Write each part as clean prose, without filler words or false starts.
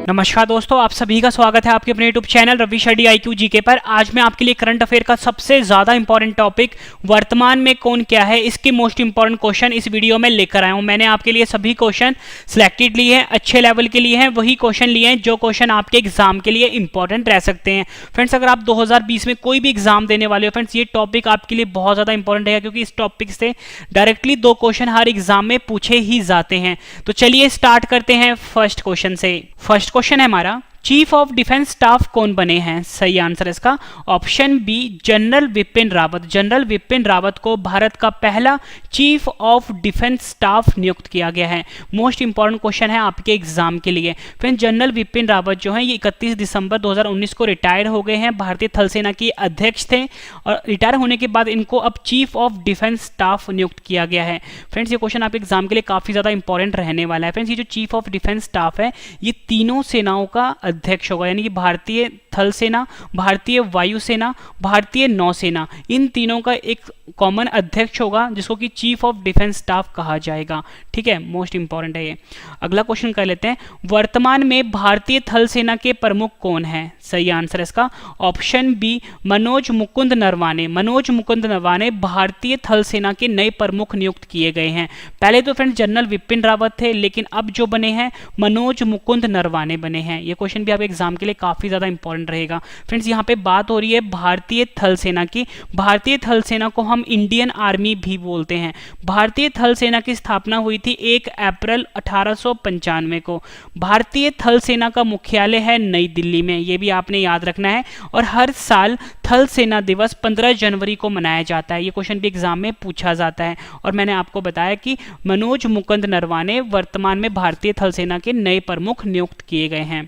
नमस्कार दोस्तों, आप सभी का स्वागत है आपके अपने YouTube channel Ravi Shetty IQ GK पर। आज मैं आपके लिए करंट अफेयर का सबसे ज्यादा इंपॉर्टेंट टॉपिक वर्तमान में कौन क्या है, इसके मोस्ट इंपॉर्टेंट क्वेश्चन इस वीडियो में लेकर आया हूं। मैंने आपके लिए सभी क्वेश्चन सिलेक्टेड लिए हैं, अच्छे लेवल के लिए हैं, वही क्वेश्चन लिए हैं जो क्वेश्चन आपके एग्जाम के लिए इंपॉर्टेंट रह सकते हैं। फ्रेंड्स, अगर आप 2020 में कोई भी एग्जाम देने वाले हो फ्रेंड्स, ये टॉपिक आपके लिए बहुत ज्यादा इंपॉर्टेंट है, क्योंकि इस टॉपिक से डायरेक्टली 2 क्वेश्चन हर एग्जाम में पूछे ही जाते हैं। तो चलिए स्टार्ट करते हैं फर्स्ट क्वेश्चन से। फर्स्ट क्वेश्चन है हमारा, चीफ ऑफ डिफेंस स्टाफ कौन बने हैं? सही आंसर इसका option B, general Vipin Rawat. General Vipin Rawat को भारत का पहला चीफ ऑफ डिफेंस स्टाफ नियुक्त किया गया है। मोस्ट इंपॉर्टेंट क्वेश्चन है आपके एग्जाम के लिए। फ्रेंड्स, जनरल विपिन रावत जो है ये 31 दिसंबर 2019 को रिटायर हो गए हैं, भारतीय थल सेना के अध्यक्ष थे और रिटायर होने के बाद इनको अब चीफ ऑफ डिफेंस स्टाफ नियुक्त किया गया है। फ्रेंड्स, ये क्वेश्चन आपके एग्जाम के लिए काफी ज्यादा इंपॉर्टेंट रहने वाला है। फ्रेंड्स, ये जो चीफ ऑफ डिफेंस स्टाफ है ये तीनों सेनाओं का अध्यक्ष होगा, यानी कि भारतीय थल सेना, भारतीय वायुसेना, भारतीय नौसेना, इन तीनों का एक कॉमन अध्यक्ष होगा जिसको कि चीफ ऑफ डिफेंस स्टाफ कहा जाएगा। ठीक है, मोस्ट इंपॉर्टेंट है ये। अगला क्वेश्चन कर लेते हैं, वर्तमान में भारतीय थल सेना के प्रमुख कौन है? सही आंसर इसका ऑप्शन बी, मनोज मुकुंद नरवाने। मनोज मुकुंद नरवाने भारतीय थल सेना के नए प्रमुख नियुक्त किए गए हैं। पहले तो फ्रेंड्स जनरल विपिन रावत थे, लेकिन अब जो बने हैं मनोज मुकुंद नरवाने बने हैं। ये क्वेश्चन भी आपके एग्जाम के लिए काफी ज्यादा इंपॉर्टेंट रहेगा। फ्रेंड्स, यहाँ पे बात हो रही है भारतीय थल सेना की। भारतीय थल सेना को हम इंडियन आर्मी भी बोलते हैं। भारतीय थल सेना की स्थापना हुई थी 1 अप्रैल 1895 को। भारतीय थल सेना का मुख्यालय है नई दिल्ली में, ये भी आपने याद रखना है। और हर साल थल सेना दिवस 15 जनवरी को मनाया जाता है। ये क्वेश्चन भी एग्जाम में पूछा जाता है। और मैंने आपको बताया कि मनोज मुकुंद नरवाने वर्तमान में भारतीय थल सेना के नए प्रमुख नियुक्त किए गए हैं।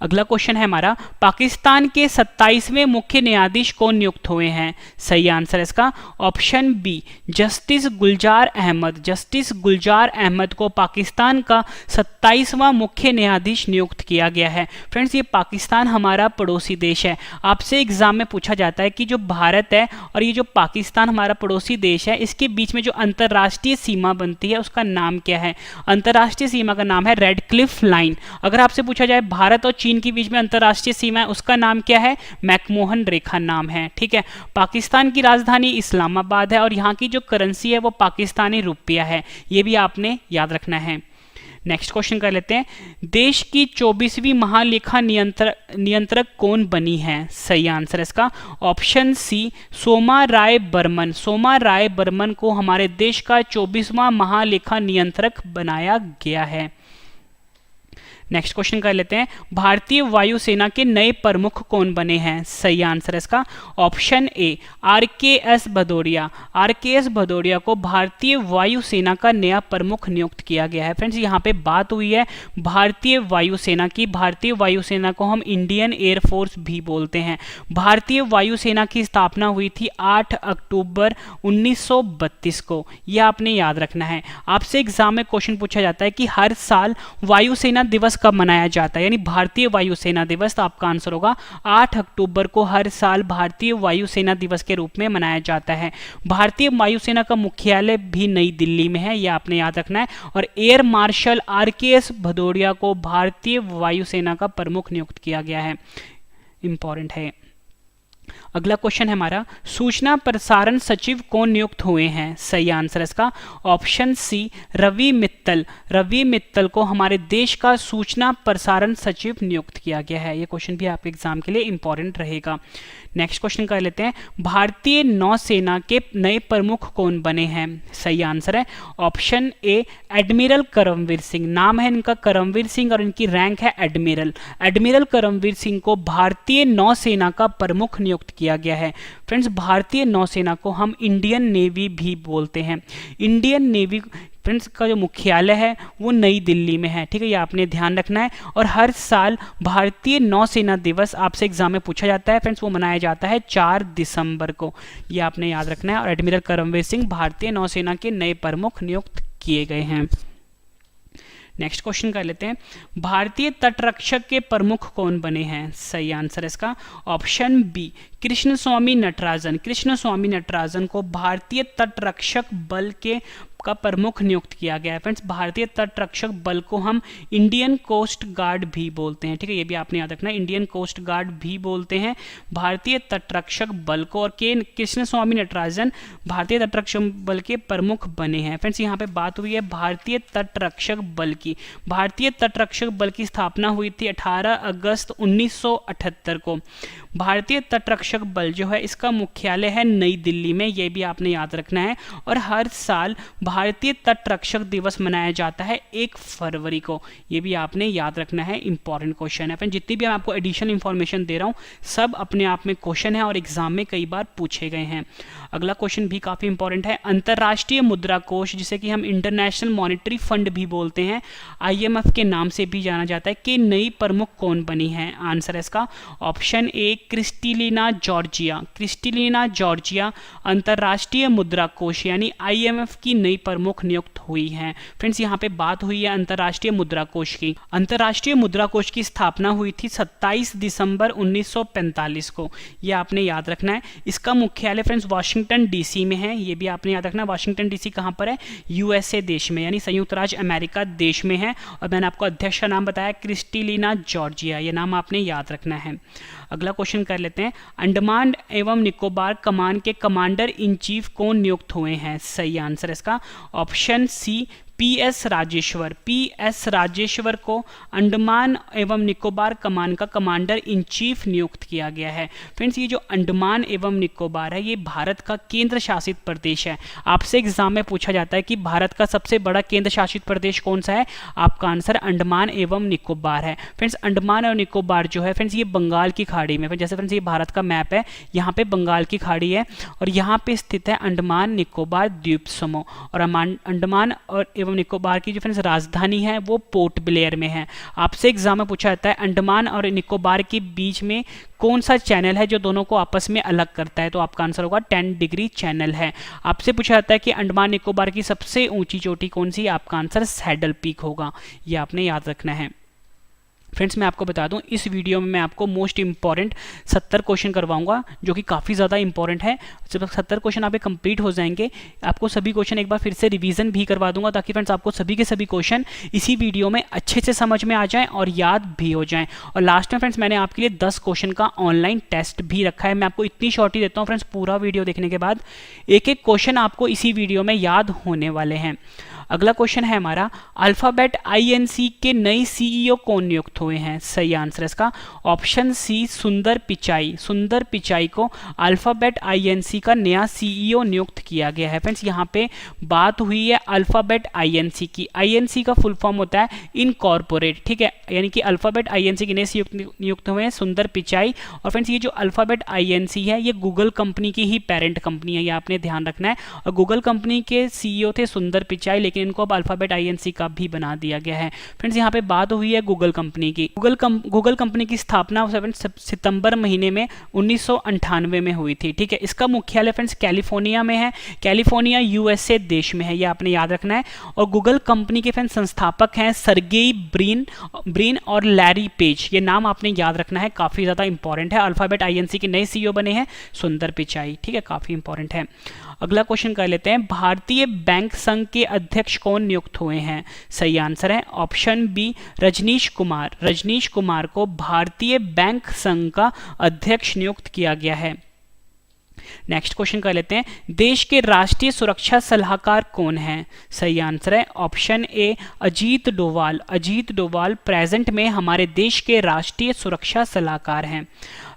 अगला क्वेश्चन है हमारा, पाकिस्तान के 27वें मुख्य न्यायाधीश कौन नियुक्त हुए हैं? सही आंसर इसका ऑप्शन बी, जस्टिस गुलजार अहमद। जस्टिस गुलजार अहमद को पाकिस्तान का 27वां मुख्य न्यायाधीश नियुक्त किया गया है। फ्रेंड्स, ये पाकिस्तान हमारा पड़ोसी देश है। आपसे एग्जाम में पूछा जाता है कि जो भारत है और ये जो पाकिस्तान हमारा पड़ोसी देश है, इसके बीच में जो अंतरराष्ट्रीय सीमा बनती है उसका नाम क्या है? अंतरराष्ट्रीय सीमा का नाम है रेड क्लिफ लाइन। अगर आपसे पूछा जाए भारत और चीन के बीच में अंतरराष्ट्रीय सीमा है, उसका नाम क्या है? मैकमोहन रेखा नाम है। ठीक है, पाकिस्तान की राजधानी इस्लामाबाद है और यहाँ की जो करेंसी है वो पाकिस्तानी रुपया है। ये भी आपने याद रखना है। नेक्स्ट क्वेश्चन कर लेते हैं, देश की 24वीं महालेखा नियंत्रक कौन बनी है? सही आंसर इसका ऑप्शन सी, सोमा राय बर्मन। सोमा राय बर्मन को हमारे देश का 24वां महालेखा नियंत्रक बनाया गया है। नेक्स्ट क्वेश्चन कर लेते हैं, भारतीय वायुसेना के नए प्रमुख कौन बने हैं? सही आंसर इसका ऑप्शन ए, RKS भदौरिया। RKS भदौरिया को भारतीय वायुसेना का नया प्रमुख नियुक्त किया गया है। फ्रेंड्स, यहाँ पे बात हुई है भारतीय वायुसेना की। भारतीय वायुसेना को हम इंडियन एयरफोर्स भी बोलते हैं। भारतीय वायुसेना की स्थापना हुई थी 8 अक्टूबर 1932 को। यह आपने याद रखना है। आपसे एग्जाम में क्वेश्चन पूछा जाता है कि हर साल वायुसेना दिवस कब मनाया जाता है, यानी भारतीय वायुसेना दिवस। तो आपका आंसर होगा 8 अक्टूबर को हर साल भारतीय वायुसेना दिवस के रूप में मनाया जाता है। भारतीय वायुसेना का मुख्यालय भी नई दिल्ली में है, यह आपने याद रखना है। और एयर मार्शल RKS भदौरिया को भारतीय वायुसेना का प्रमुख नियुक्त किया गया है। इंपॉर्टेंट है। अगला क्वेश्चन है हमारा, सूचना प्रसारण सचिव कौन नियुक्त हुए हैं? सही आंसर इसका ऑप्शन सी, रवि मित्तल। रवि मित्तल को हमारे देश का सूचना प्रसारण सचिव नियुक्त किया गया है। यह क्वेश्चन भी आपके एग्जाम के लिए इंपॉर्टेंट रहेगा। नेक्स्ट क्वेश्चन कर लेते हैं, भारतीय नौसेना के नए प्रमुख कौन बने हैं? सही आंसर है option A, admiral Karambir Singh. नाम है इनका करमवीर सिंह और इनकी रैंक है एडमिरल। एडमिरल करमवीर सिंह को भारतीय नौसेना का प्रमुख नियुक्त किया गया है। फ्रेंड्स, भारतीय नौसेना को हम इंडियन नेवी भी बोलते हैं। इंडियन नेवी फ्रेंड्स का जो मुख्यालय है वो नई दिल्ली में है। ठीक है, ये आपने ध्यान रखना है। और हर साल भारतीय नौसेना दिवस आपसे एग्जाम में पूछा जाता है। फ्रेंड्स, वो मनाया जाता है 4 दिसंबर को। ये आपने याद रखना है। और एडमिरल करमवीर सिंह भारतीय नौसेना के नए प्रमुख नियुक्त किए गए हैं। नेक्स्ट क्वेश्चन कर लेते हैं, भारतीय तटरक्षक के प्रमुख कौन बने हैं? सही आंसर है इसका ऑप्शन बी, कृष्णस्वामी नटराजन। कृष्णस्वामी नटराजन को भारतीय तटरक्षक बल का प्रमुख नियुक्त किया गया है। फ्रेंड्स, भारतीय तटरक्षक बल को हम इंडियन कोस्ट गार्ड भी बोलते हैं, ठीक है, ये भी आपने याद रखना है, इंडियन कोस्ट गार्ड भी बोलते हैं भारतीय तटरक्षक बल को। और के कृष्णस्वामी नटराजन भारतीय तटरक्षक बल के प्रमुख बने हैं। फ्रेंड्स, यहाँ पे बात हुई है भारतीय तटरक्षक बल की। भारतीय तटरक्षक बल की स्थापना हुई थी 18 अगस्त 1978 को। भारतीय तटरक्षक बल जो है इसका मुख्यालय है नई दिल्ली में, ये भी आपने याद रखना है। और हर साल भारतीय तटरक्षक दिवस मनाया जाता है 1 फरवरी को, ये भी आपने याद रखना है, इंपॉर्टेंट क्वेश्चन है। फिर जितनी भी मैं आपको एडिशनल इंफॉर्मेशन दे रहा हूँ सब अपने आप में क्वेश्चन है और एग्जाम में कई बार पूछे गए हैं। अगला क्वेश्चन भी काफी इंपॉर्टेंट है, अंतरराष्ट्रीय मुद्रा कोष जिसे कि हम इंटरनेशनल मॉनेटरी फंड भी बोलते हैं, IMF के नाम से भी जाना जाता है, कि नई प्रमुख कौन बनी है? आंसर है इसका ऑप्शन ए, क्रिस्टलिना जॉर्जिया। क्रिस्टलिना जॉर्जिया अंतरराष्ट्रीय मुद्रा कोष यानी IMF की नई प्रमुख नियुक्त हुई हैं। फ्रेंड्स, यहाँ पे बात हुई है अंतरराष्ट्रीय मुद्रा कोष की। अंतरराष्ट्रीय मुद्रा कोष की स्थापना हुई थी 27 दिसंबर 1945 को, ये आपने याद रखना है। इसका मुख्यालय फ्रेंड्स वाशिंगटन DC में है, ये भी आपने याद रखना है। वाशिंगटन DC कहाँ पर है? USA देश में, यानी संयुक्त राज्य अमेरिका देश में है। और मैंने आपको अध्यक्ष का नाम बताया क्रिस्टलिना जॉर्जिया, ये नाम आपने याद रखना है। अगला क्वेश्चन कर लेते हैं, अंडमान एवं निकोबार कमान के कमांडर इन चीफ कौन नियुक्त हुए हैं? सही आंसर इसका option C, PS Rajeshwar. PS Rajeshwar को अंडमान एवं निकोबार कमान का कमांडर इन चीफ नियुक्त किया गया है। फ्रेंड्स, ये जो अंडमान एवं निकोबार है ये भारत का केंद्र शासित प्रदेश है। आपसे एग्जाम में पूछा जाता है कि भारत का सबसे बड़ा केंद्र शासित प्रदेश कौन सा है? आपका आंसर अंडमान एवं निकोबार है। फ्रेंड्स, अंडमान और निकोबार जो है फ्रेंड्स ये बंगाल की खाड़ी में, जैसे फ्रेंड्स ये भारत का मैप है, यहाँ पे बंगाल की खाड़ी है और यहाँ पे स्थित है अंडमान निकोबार द्वीप समूह। और अंडमान और निकोबार की जो फ्रेंड्स राजधानी है वो पोर्ट ब्लेयर में है। आपसे एग्जाम में पूछा जाता है अंडमान और निकोबार के बीच में कौन सा चैनल है जो दोनों को आपस में अलग करता है? तो आपका आंसर होगा 10 डिग्री चैनल है। आपसे पूछा जाता है कि अंडमान निकोबार की सबसे ऊंची चोटी कौन सी? आपका आंसर सैडल पीक होगा, ये आपने याद रखना है। फ्रेंड्स, मैं आपको बता दूं इस वीडियो में मैं आपको मोस्ट इंपॉर्टेंट 70 क्वेश्चन करवाऊंगा जो कि काफ़ी ज़्यादा इंपॉर्टेंट है। जब 70 क्वेश्चन आप कंप्लीट हो जाएंगे आपको सभी क्वेश्चन एक बार फिर से रिवीजन भी करवा दूंगा ताकि फ्रेंड्स आपको सभी के सभी क्वेश्चन इसी वीडियो में अच्छे से समझ में आ जाएं और याद भी हो जाएं। और लास्ट में फ्रेंड्स मैंने आपके लिए 10 क्वेश्चन का ऑनलाइन टेस्ट भी रखा है। मैं आपको इतनी शॉर्ट ही देता हूँ फ्रेंड्स, पूरा वीडियो देखने के बाद एक एक क्वेश्चन आपको इसी वीडियो में याद होने वाले हैं। अगला क्वेश्चन है हमारा, अल्फाबेट INC के नए CEO कौन नियुक्त हुए हैं? सही आंसर है इसका ऑप्शन सी, सुंदर पिचाई। सुंदर पिचाई को अल्फाबेट INC का नया CEO नियुक्त किया गया है। फ्रेंड्स, यहाँ पे बात हुई है अल्फाबेट INC की। INC का फुल फॉर्म होता है इनकॉर्पोरेट, ठीक है, यानी कि अल्फाबेट INC के नए CEO नियुक्त हुए हैं सुंदर पिचाई। और फ्रेंड्स ये जो अल्फाबेट INC है ये गूगल कंपनी की ही पेरेंट कंपनी है, ये आपने ध्यान रखना है। और गूगल कंपनी के CEO थे सुंदर पिचाई, लेकिन इनको अब अल्फाबेट INC का भी बना दिया गया है। फ्रेंड्स, यहाँ पे बात हुई है गूगल कंपनी की। गूगल कंपनी की स्थापना 7 सितंबर महीने में 1998 में हुई थी, ठीक है। इसका मुख्यालय फ्रेंड्स कैलिफोर्निया में है, कैलिफोर्निया USA देश में है, ये आपने याद रखना है। और गूगल कंपनी के फ्रेंड्स संस्थापक हैं सर्गेई ब्रिन और लैरी पेज, ये नाम आपने याद रखना है, काफी ज्यादा इंपॉर्टेंट है। अल्फाबेट INC के नए CEO बने हैं सुंदर पिचाई, ठीक है, काफी इंपॉर्टेंट है। अगला क्वेश्चन कर लेते हैं, भारतीय बैंक संघ के अध्यक्ष कौन नियुक्त हुए हैं? सही आंसर है ऑप्शन बी, रजनीश कुमार। रजनीश कुमार को भारतीय बैंक संघ का अध्यक्ष नियुक्त किया गया है। नेक्स्ट क्वेश्चन कर लेते हैं, देश के राष्ट्रीय सुरक्षा सलाहकार कौन है? सही आंसर है ऑप्शन ए, अजीत डोवाल। अजीत डोवाल प्रेजेंट में हमारे देश के राष्ट्रीय सुरक्षा सलाहकार हैं।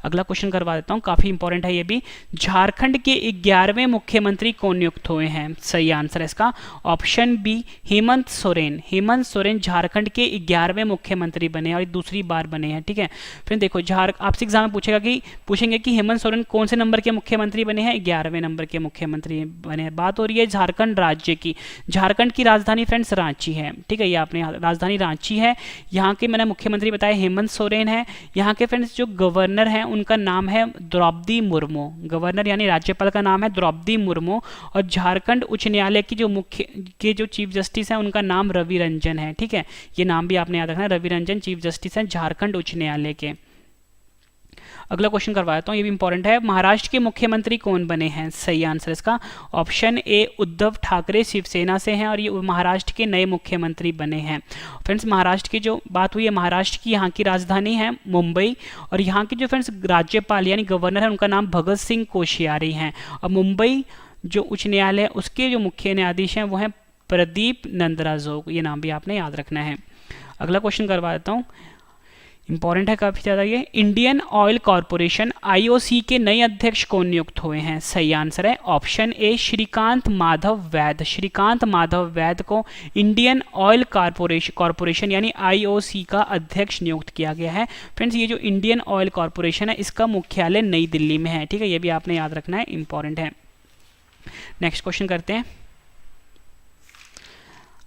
अगला क्वेश्चन करवा देता हूं, काफी इंपॉर्टेंट है ये भी, झारखंड के 11वें मुख्यमंत्री कौन नियुक्त हुए हैं? सही आंसर है इसका ऑप्शन बी, हेमंत सोरेन। हेमंत सोरेन झारखंड के 11वें मुख्यमंत्री बने और दूसरी बार बने हैं, ठीक है। फिर देखो आपसे एग्जाम में पूछेंगे कि हेमंत सोरेन कौन से नंबर के मुख्यमंत्री बने हैं? 11वें नंबर के मुख्यमंत्री बने हैं। बात हो रही है झारखंड राज्य की। झारखंड की राजधानी फ्रेंड्स रांची है, ठीक है, ये आपने राजधानी रांची है। यहाँ के मैंने मुख्यमंत्री बताया हेमंत सोरेन है। यहाँ के फ्रेंड्स जो गवर्नर हैं उनका नाम है द्रौपदी मुर्मू। गवर्नर यानी राज्यपाल का नाम है द्रौपदी मुर्मू। और झारखंड उच्च न्यायालय की जो चीफ जस्टिस हैं उनका नाम रवि रंजन है। ठीक है, ये नाम भी आपने याद रखना है, रवि रंजन चीफ जस्टिस हैं झारखंड उच्च न्यायालय के। अगला क्वेश्चन करवाता हूँ, ये भी इंपॉर्टेंट है। महाराष्ट्र के मुख्यमंत्री कौन बने हैं? सही आंसर इसका ऑप्शन ए उद्धव ठाकरे शिवसेना से हैं और ये महाराष्ट्र के नए मुख्यमंत्री बने हैं। फ्रेंड्स, महाराष्ट्र की जो बात हुई है, महाराष्ट्र की यहाँ की राजधानी है मुंबई और यहाँ के जो फ्रेंड्स राज्यपाल यानी गवर्नर है उनका नाम भगत सिंह कोश्यारी हैं। और मुंबई जो उच्च न्यायालय उसके जो मुख्य न्यायाधीश हैं वो हैं प्रदीप नंद्राजोग। ये नाम भी आपने याद रखना है। अगला क्वेश्चन करवा देता हूँ, इंपॉर्टेंट है काफी ज्यादा ये। इंडियन ऑयल कॉर्पोरेशन आईओसी के नए अध्यक्ष कौन नियुक्त हुए हैं? सही आंसर है ऑप्शन ए श्रीकांत माधव वैद। श्रीकांत माधव वैद को इंडियन ऑयल कॉर्पोरेशन यानी आईओसी का अध्यक्ष नियुक्त किया गया है। फ्रेंड्स, ये जो इंडियन ऑयल कॉर्पोरेशन है इसका मुख्यालय नई दिल्ली में है। ठीक है, ये भी आपने याद रखना है, इंपॉर्टेंट है। नेक्स्ट क्वेश्चन करते हैं।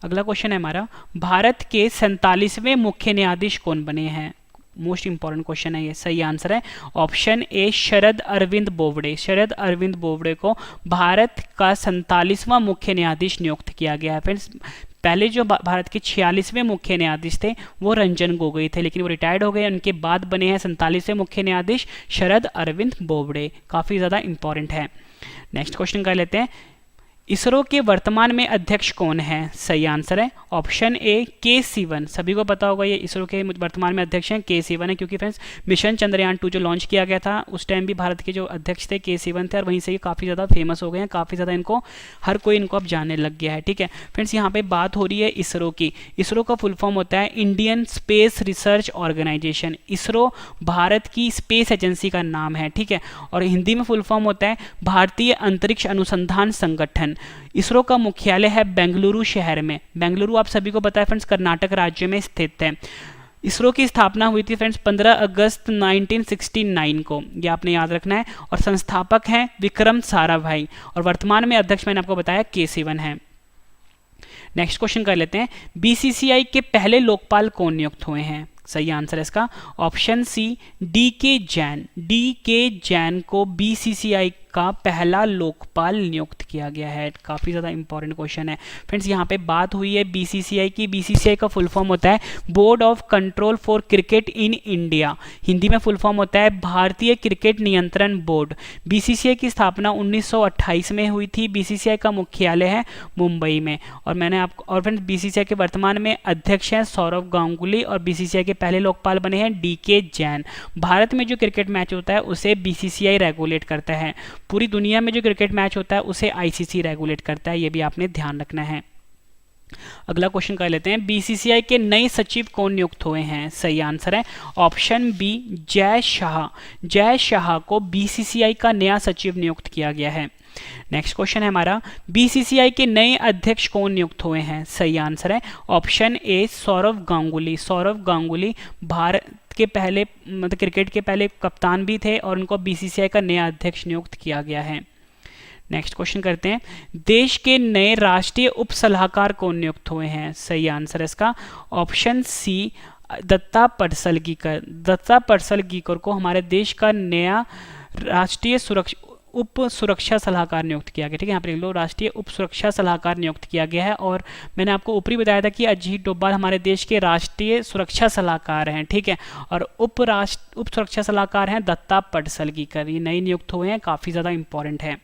अगला क्वेश्चन है हमारा, भारत के 47वें मुख्य न्यायाधीश कौन बने हैं? मोस्ट इंपॉर्टेंट क्वेश्चन है ये। सही आंसर है ऑप्शन ए शरद अरविंद बोबडे। शरद अरविंद बोबडे को भारत का 47वां मुख्य न्यायाधीश नियुक्त किया गया है। फ्रेंड्स, पहले जो भारत के 46वें मुख्य न्यायाधीश थे वो रंजन गोगोई थे, लेकिन वो रिटायर्ड हो गए। उनके बाद बने हैं 47वें मुख्य न्यायाधीश शरद अरविंद बोबडे। काफी ज्यादा इंपॉर्टेंट है। नेक्स्ट क्वेश्चन कर लेते हैं, इसरो के वर्तमान में अध्यक्ष कौन है? सही आंसर है ऑप्शन ए के सिवन। सभी को पता होगा ये इसरो के वर्तमान में अध्यक्ष हैं के सिवन है, क्योंकि फ्रेंड्स मिशन चंद्रयान 2 जो लॉन्च किया गया था उस टाइम भी भारत के जो अध्यक्ष थे के सिवन थे और वहीं से ये काफ़ी ज़्यादा फेमस हो गए हैं। काफ़ी ज़्यादा इनको हर कोई इनको अब जानने लग गया है। ठीक है फ्रेंड्स, यहाँ पे बात हो रही है इसरो की। इसरो का फुल फॉर्म होता है Indian Space Research Organisation. ISRO Bharat की स्पेस एजेंसी का नाम है। ठीक है, और हिंदी में फुल फॉर्म होता है भारतीय अंतरिक्ष अनुसंधान संगठन। इसरो का मुख्यालय है बेंगलुरु शहर में। बेंगलुरु आप सभी को पता है फ्रेंड्स कर्नाटक राज्य में स्थित है। इसरो की स्थापना हुई थी फ्रेंड्स 15 अगस्त 1969 को, ये आपने याद रखना है। और संस्थापक हैं विक्रम साराभाई और वर्तमान में अध्यक्ष मैंने आपको बताया के सिवन है। नेक्स्ट क्वेश्चन कर लेते हैं, बीसीसीआई के पहले लोकपाल कौन नियुक्त हुए हैं? सही आंसर है इसका ऑप्शन सी डी के जैन। डी के जैन को बीसीसीआई का पहला लोकपाल नियुक्त किया गया है। काफ़ी ज़्यादा इंपॉर्टेंट क्वेश्चन है फ्रेंड्स। यहाँ पे बात हुई है बीसीसीआई की। बीसीसीआई का फुल फॉर्म होता है board of control for cricket in India. Hindi में फुल फॉर्म होता है भारतीय क्रिकेट नियंत्रण बोर्ड। बीसीसीआई की स्थापना 1928 में हुई थी। बीसीसीआई का मुख्यालय है मुंबई में। और मैंने आपको और फ्रेंड्स बीसीसीआई के वर्तमान में अध्यक्ष हैं सौरव गांगुली और बीसीसीआई के पहले लोकपाल बने हैं डी के जैन। भारत में जो क्रिकेट मैच होता है उसे बीसीसीआई रेगुलेट करता है। पूरी दुनिया में जो क्रिकेट मैच होता है उसे आईसीसी रेगुलेट करता है, ये भी आपने ध्यान रखना है। अगला क्वेश्चन कर लेते हैं, बीसीसीआई के नए सचिव कौन नियुक्त हुए हैं? सही आंसर है ऑप्शन बी जय शाह। जय शाह को बीसीसीआई का नया सचिव नियुक्त किया गया है। नेक्स्ट क्वेश्चन है हमारा, बीसीसीआई के नए अध्यक्ष कौन नियुक्त हुए हैं? सही आंसर है ऑप्शन ए सौरव गांगुली। सौरव गांगुली भारत के पहले मतलब क्रिकेट के पहले कप्तान भी थे और उनको बीसीसीआई का नया अध्यक्ष नियुक्त किया गया है। नेक्स्ट क्वेश्चन करते हैं, देश के नए राष्ट्रीय उप सलाहकार कौन नियुक्त हुए हैं? सही आंसर है इसका ऑप्शन सी दत्ता पडसलगीकर। दत्ता पडसलगीकर को हमारे देश का नया राष्ट्रीय उप सुरक्षा सलाहकार नियुक्त किया गया। ठीक है, यहाँ पर लिख लो राष्ट्रीय उप सुरक्षा सलाहकार नियुक्त किया गया है। और मैंने आपको ऊपरी बताया था कि अजीत डोभाल हमारे देश के राष्ट्रीय सुरक्षा सलाहकार हैं। ठीक है, और उप सुरक्षा सलाहकार हैं दत्ता पडसलगीकर। ये नए नियुक्त हुए हैं, काफ़ी ज़्यादा इंपॉर्टेंट है।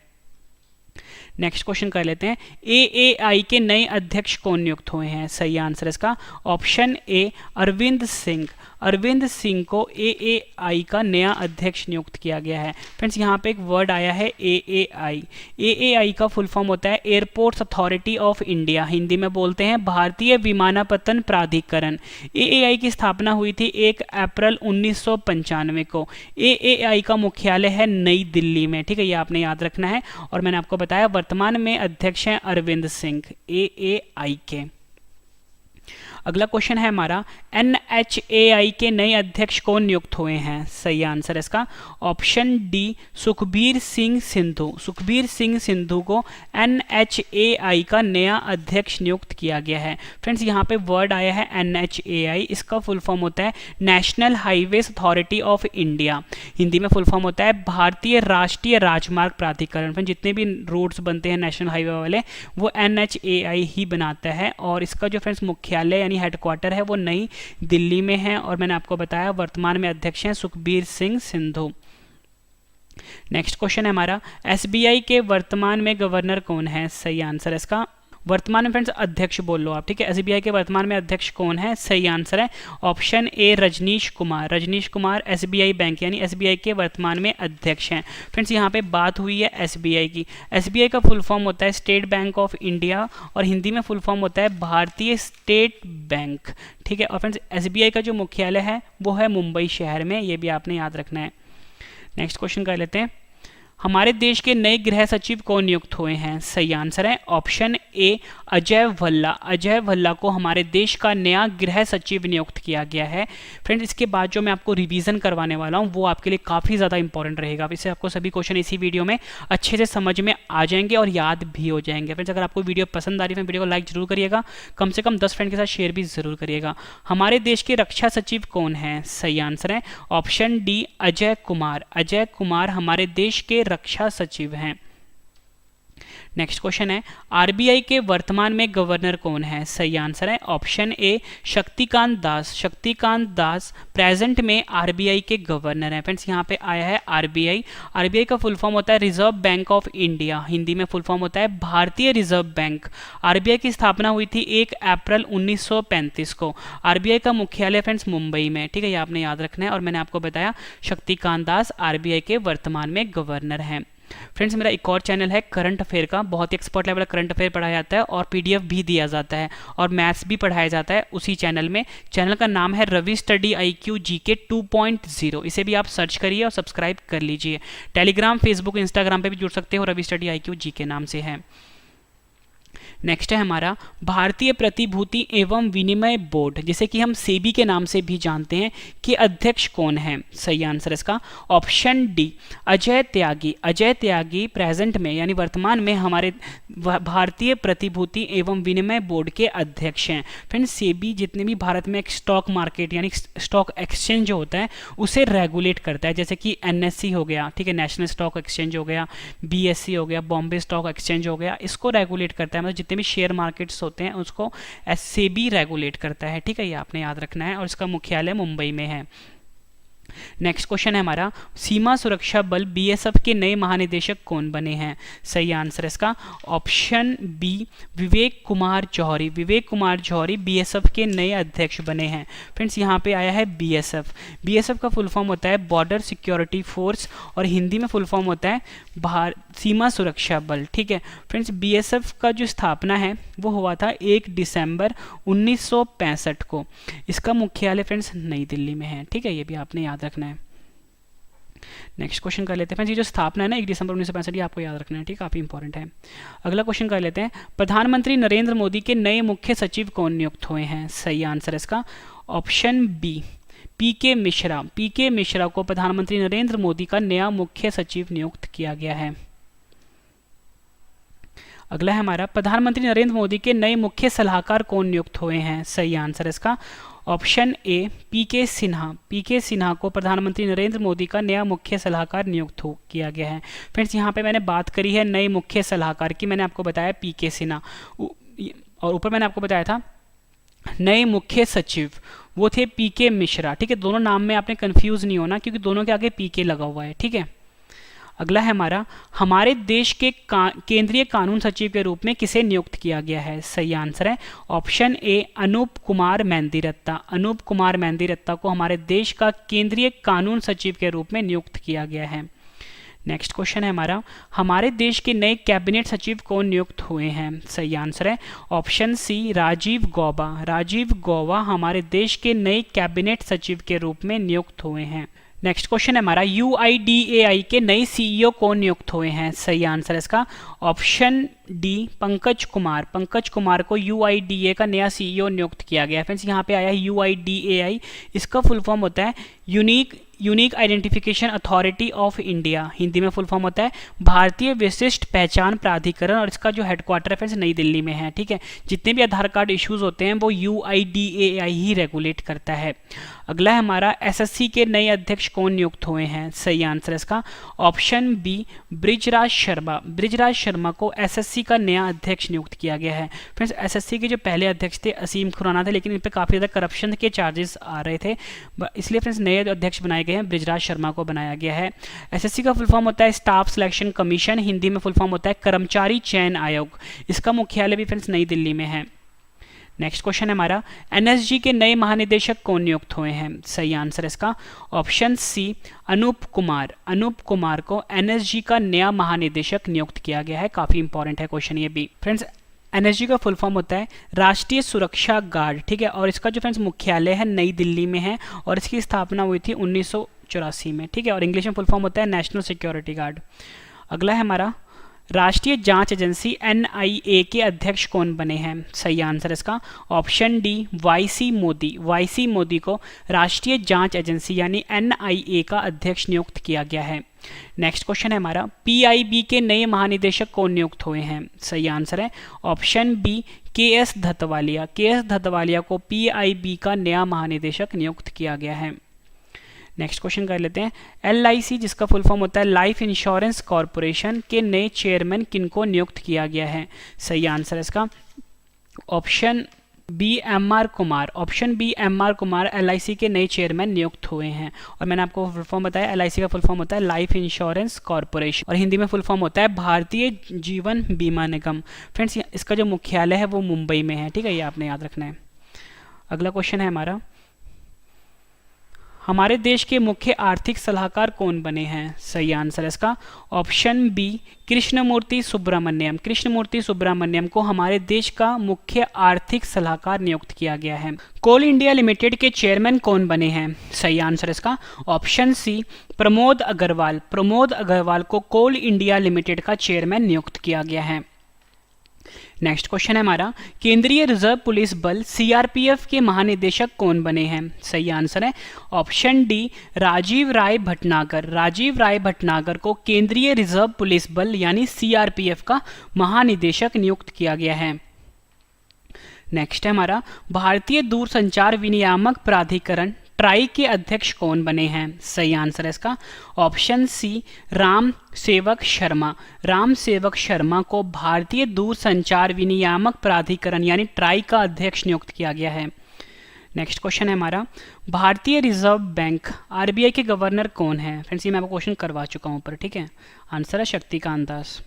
नेक्स्ट क्वेश्चन कर लेते हैं, एएआई के नए अध्यक्ष कौन नियुक्त हुए हैं? सही आंसर इसका ऑप्शन ए अरविंद सिंह। अरविंद सिंह को एएआई का नया अध्यक्ष नियुक्त किया गया है। फ्रेंड्स, यहाँ पे एक वर्ड आया है एएआई। एएआई का फुल फॉर्म होता है airports authority of India. Hindi में बोलते हैं भारतीय विमानपत्तन प्राधिकरण। एएआई की स्थापना हुई थी 1 अप्रैल 1995 को। एएआई का मुख्यालय है नई दिल्ली में। ठीक है, ये आपने याद रखना है। और मैंने आपको बताया वर्तमान में अध्यक्ष हैं अरविंद सिंह एएआई के। अगला क्वेश्चन है हमारा, NHAI के नए अध्यक्ष कौन नियुक्त हुए हैं? सही आंसर है इसका ऑप्शन डी, सुखबीर सिंह सिंधु। सुखबीर सिंह सिंधु को NHAI का नया अध्यक्ष नियुक्त किया गया है। फ्रेंड्स यहाँ पे वर्ड आया है NHAI, इसका फुल फॉर्म होता है national highways authority of India. Hindi में फुल फॉर्म होता है भारतीय राष्ट्रीय राजमार्ग प्राधिकरण। फ्रेंड्स जितने भी रोड्स बनते हैं नेशनल हाईवे वाले वो NHAI ही बनाता है, और इसका जो फ्रेंड्स मुख्यालय यानी हेडक्वार्टर है वो नई दिल्ली में है, और मैंने आपको बताया वर्तमान में अध्यक्ष हैं सुखबीर सिंह सिंधु। नेक्स्ट क्वेश्चन है हमारा, SBI के वर्तमान में गवर्नर कौन है? सही आंसर है इसका वर्तमान में फ्रेंड्स अध्यक्ष बोल लो आप, ठीक है। SBI के वर्तमान में अध्यक्ष कौन है? सही आंसर है option A, Rajneesh Kumar. Rajneesh Kumar SBI bank यानी SBI के वर्तमान में अध्यक्ष हैं। फ्रेंड्स यहाँ पे बात हुई है SBI की। SBI का फुल फॉर्म होता है स्टेट बैंक ऑफ इंडिया, और हिंदी में फुल फॉर्म होता है भारतीय स्टेट बैंक, ठीक है। और फ्रेंड्स SBI का जो मुख्यालय है वो है मुंबई शहर में, ये भी आपने याद रखना है। नेक्स्ट क्वेश्चन कर लेते हैं, हमारे देश के नए गृह सचिव कौन नियुक्त हुए हैं? सही आंसर है ऑप्शन ए, अजय भल्ला। अजय भल्ला को हमारे देश का नया गृह सचिव नियुक्त किया गया है। फ्रेंड्स इसके बाद जो मैं आपको रिवीजन करवाने वाला हूं वो आपके लिए काफ़ी ज़्यादा इंपॉर्टेंट रहेगा। इससे आपको सभी क्वेश्चन इसी वीडियो में अच्छे से समझ में आ जाएंगे और याद भी हो जाएंगे। फ्रेंड्स अगर आपको वीडियो पसंद आ रही है वीडियो को लाइक जरूर करिएगा, कम से कम 10 फ्रेंड के साथ शेयर भी जरूर करिएगा। हमारे देश के रक्षा सचिव कौन है? सही आंसर है ऑप्शन डी, अजय कुमार। अजय कुमार हमारे देश के रक्षा सचिव हैं। नेक्स्ट क्वेश्चन है, आरबीआई के वर्तमान में गवर्नर कौन है? सही आंसर है ऑप्शन ए, शक्तिकांत दास। शक्तिकांत दास प्रेजेंट में आरबीआई के गवर्नर हैं। फ्रेंड्स यहाँ पे आया है आरबीआई। आरबीआई का फुल फॉर्म होता है reserve bank of India, Hindi में फुल फॉर्म होता है भारतीय रिजर्व बैंक। आरबीआई की स्थापना हुई थी 1 अप्रैल 1935 को। आरबीआई का मुख्यालय फ्रेंड्स मुंबई में, ठीक है, ये आपने याद रखना है। और मैंने आपको बताया शक्तिकांत दास आरबीआई के वर्तमान में गवर्नर हैं। फ्रेंड्स मेरा एक और चैनल है करंट अफेयर का, बहुत ही एक्सपर्ट लेवल करंट अफेयर पढ़ाया जाता है और पीडीएफ भी दिया जाता है और मैथ्स भी पढ़ाया जाता है उसी चैनल में। चैनल का नाम है रवि स्टडी IQ GK 2.0। इसे भी आप सर्च करिए और सब्सक्राइब कर लीजिए। टेलीग्राम, फेसबुक, इंस्टाग्राम पे भी जुड़ सकते हो, रवि स्टडी IQ GK नाम से है। नेक्स्ट है हमारा भारतीय प्रतिभूति एवं विनिमय बोर्ड, जिसे कि हम सेबी के नाम से भी जानते हैं, कि अध्यक्ष कौन है? सही आंसर इसका option D, Ajay Tyagi. Ajay Tyagi present में यानी वर्तमान में हमारे भारतीय प्रतिभूति एवं विनिमय बोर्ड के अध्यक्ष हैं। फ्रेंड्स सेबी जितने भी भारत में एक स्टॉक मार्केट यानी स्टॉक एक्सचेंज जो होता है उसे रेगुलेट करता है, जैसे कि NSE हो गया, ठीक है, नेशनल स्टॉक एक्सचेंज हो गया, BSE हो गया, बॉम्बे स्टॉक एक्सचेंज हो गया, इसको रेगुलेट करता है। मतलब जितने भी शेयर मार्केट्स होते हैं उसको सेबी रेगुलेट करता है, ठीक है, ये आपने याद रखना है। और इसका मुख्यालय मुंबई में है। नेक्स्ट क्वेश्चन है हमारा, सीमा सुरक्षा बल BSF के नए महानिदेशक कौन बने हैं? सही आंसर इसका ऑप्शन बी, विवेक कुमार जौहरी। विवेक कुमार जौहरी BSF के नए अध्यक्ष बने हैं। फ्रेंड्स यहाँ पे आया है BSF। BSF का फुल फॉर्म होता है बॉर्डर सिक्योरिटी फोर्स और हिंदी में फुल फॉर्म होता है सीमा सुरक्षा बल, ठीक है। फ्रेंड्स BSF का जो स्थापना है वो हुआ था 1 दिसंबर 1965 को। इसका मुख्यालय फ्रेंड्स नई दिल्ली में है, ठीक है, ये भी आपने याद रखना है। नेक्स्ट क्वेश्चन कर लेते हैं। ये जो स्थापना है ना 1 दिसंबर 1965, ये आपको याद रखना है, ठीक, काफी इंपॉर्टेंट है। अगला क्वेश्चन कर लेते हैं, प्रधानमंत्री नरेंद्र मोदी के नए मुख्य सचिव कौन नियुक्त हुए हैं? सही आंसर इसका option B, PK Mishra. PK Mishra को प्रधानमंत्री नरेंद्र मोदी का नया मुख्य सचिव नियुक्त किया गया है। अगला है हमारा, प्रधानमंत्री नरेंद्र मोदी के नए मुख्य सलाहकार कौन नियुक्त हुए हैं? सही आंसर इसका ऑप्शन ए, PK सिन्हा। PK सिन्हा को प्रधानमंत्री नरेंद्र मोदी का नया मुख्य सलाहकार नियुक्त किया गया है। फ्रेंड्स यहाँ पे मैंने बात करी है नए मुख्य सलाहकार की, मैंने आपको बताया PK सिन्हा, और ऊपर मैंने आपको बताया था नए मुख्य सचिव वो थे PK मिश्रा, ठीक है। दोनों नाम में आपने कंफ्यूज नहीं होना क्योंकि दोनों के आगे PK लगा हुआ है, ठीक है। अगला है हमारे देश के केंद्रीय कानून सचिव के रूप में किसे नियुक्त किया गया है? सही आंसर है ऑप्शन ए, अनूप कुमार मेहंदीरत्ता। अनूप कुमार मेहंदीरत्ता को हमारे देश का केंद्रीय कानून सचिव के रूप में नियुक्त किया गया है। नेक्स्ट क्वेश्चन है हमारे देश के नए कैबिनेट सचिव कौन नियुक्त हुए हैं? सही आंसर है ऑप्शन सी, राजीव गौबा। राजीव गौबा हमारे देश के नए कैबिनेट सचिव के रूप में नियुक्त हुए हैं। नेक्स्ट क्वेश्चन है हमारा, UIDAI के नए CEO कौन नियुक्त हुए हैं? सही आंसर है इसका ऑप्शन डी, पंकज कुमार। पंकज कुमार को UIDAI का नया CEO नियुक्त किया गया है। फ्रेंड्स यहाँ पे आया है UIDAI, इसका फुल फॉर्म होता है unique identification authority of India. Hindi में फुल फॉर्म होता है भारतीय विशिष्ट पहचान प्राधिकरण, और इसका जो हेडक्वार्टर है फ्रेंड्स नई दिल्ली में है। ठीक है, जितने भी आधार कार्ड इश्यूज होते हैं वो UIDAI ही रेगुलेट करता है। अगला है हमारा, SSC के नए अध्यक्ष कौन नियुक्त हुए हैं? सही आंसर है इसका ऑप्शन बी, ब्रिजराज शर्मा। ब्रिजराज शर्मा को SSC का नया अध्यक्ष नियुक्त किया गया है। फ्रेंड्स SSC के जो पहले अध्यक्ष थे असीम खुराना थे, लेकिन इन पर काफ़ी ज़्यादा करप्शन के चार्जेस आ रहे थे, इसलिए फ्रेंड्स नए अध्यक्ष बनाए गए हैं, ब्रिजराज शर्मा को बनाया गया है। SSC का फुल फॉर्म होता है स्टाफ सिलेक्शन कमीशन, हिंदी में फुल फॉर्म होता है कर्मचारी चयन आयोग। इसका मुख्यालय भी फ्रेंड्स नई दिल्ली में है। नेक्स्ट क्वेश्चन है हमारा, NSG के नए महानिदेशक कौन नियुक्त हुए हैं? सही आंसर है इसका ऑप्शन सी, अनूप कुमार। अनूप कुमार को NSG का नया महानिदेशक नियुक्त किया गया है। काफ़ी इंपॉर्टेंट है क्वेश्चन ये भी। फ्रेंड्स NSG का फुल फॉर्म होता है राष्ट्रीय सुरक्षा गार्ड। ठीक है, और इसका जो फ्रेंड्स मुख्यालय है नई दिल्ली में है, और इसकी स्थापना हुई थी 1984 में। ठीक है, और इंग्लिश में फुल फॉर्म होता है नेशनल सिक्योरिटी गार्ड। अगला है हमारा, राष्ट्रीय जांच एजेंसी NIA के अध्यक्ष कौन बने हैं? सही आंसर है इसका option D, YC Modi. YC Modi को राष्ट्रीय जांच एजेंसी यानी NIA का अध्यक्ष नियुक्त किया गया है। नेक्स्ट क्वेश्चन है हमारा, PIB के नए महानिदेशक कौन नियुक्त हुए हैं? सही आंसर है option B, KS Dhatwalia. KS Dhatwalia को PIB का नया महानिदेशक नियुक्त किया गया है। नेक्स्ट क्वेश्चन कर लेते हैं, LIC जिसका फुल फॉर्म होता है लाइफ इंश्योरेंस कॉरपोरेशन के नए चेयरमैन किनको नियुक्त किया गया है? सही आंसर है इसका option B, MR Kumar. Option B, MR Kumar LIC के नए चेयरमैन नियुक्त हुए हैं। और मैंने आपको फुल फॉर्म बताया, LIC का फुल फॉर्म होता है लाइफ इंश्योरेंस कॉरपोरेशन, और हिंदी में फुल फॉर्म होता है भारतीय जीवन बीमा निगम। फ्रेंड्स इसका जो मुख्यालय है वो मुंबई में है। ठीक है, ये आपने याद रखना है। अगला क्वेश्चन है हमारा, हमारे देश के मुख्य आर्थिक सलाहकार कौन बने हैं? सही आंसर है इसका ऑप्शन बी, कृष्णमूर्ति सुब्रमण्यम। कृष्णमूर्ति सुब्रमण्यम को हमारे देश का मुख्य आर्थिक सलाहकार नियुक्त किया गया है। कोल इंडिया लिमिटेड के चेयरमैन कौन बने हैं? सही आंसर है इसका ऑप्शन सी, प्रमोद अग्रवाल। प्रमोद अग्रवाल को कोल इंडिया लिमिटेड का चेयरमैन नियुक्त किया गया है। नेक्स्ट क्वेश्चन है हमारा, केंद्रीय रिजर्व पुलिस बल CRPF के महानिदेशक कौन बने हैं? सही आंसर है ऑप्शन डी, राजीव राय भटनागर। राजीव राय भटनागर को केंद्रीय रिजर्व पुलिस बल यानी CRPF का महानिदेशक नियुक्त किया गया है। नेक्स्ट है हमारा, भारतीय दूरसंचार विनियामक प्राधिकरण ट्राई के अध्यक्ष कौन बने हैं? सही आंसर है इसका ऑप्शन सी, राम सेवक शर्मा। राम सेवक शर्मा को भारतीय दूरसंचार विनियामक प्राधिकरण यानी ट्राई का अध्यक्ष नियुक्त किया गया है। नेक्स्ट क्वेश्चन है हमारा, भारतीय रिजर्व बैंक RBI के गवर्नर कौन है? फ्रेंड्स ये मैं आपको क्वेश्चन करवा चुका हूँ ऊपर। ठीक है, आंसर है शक्तिकांत दास।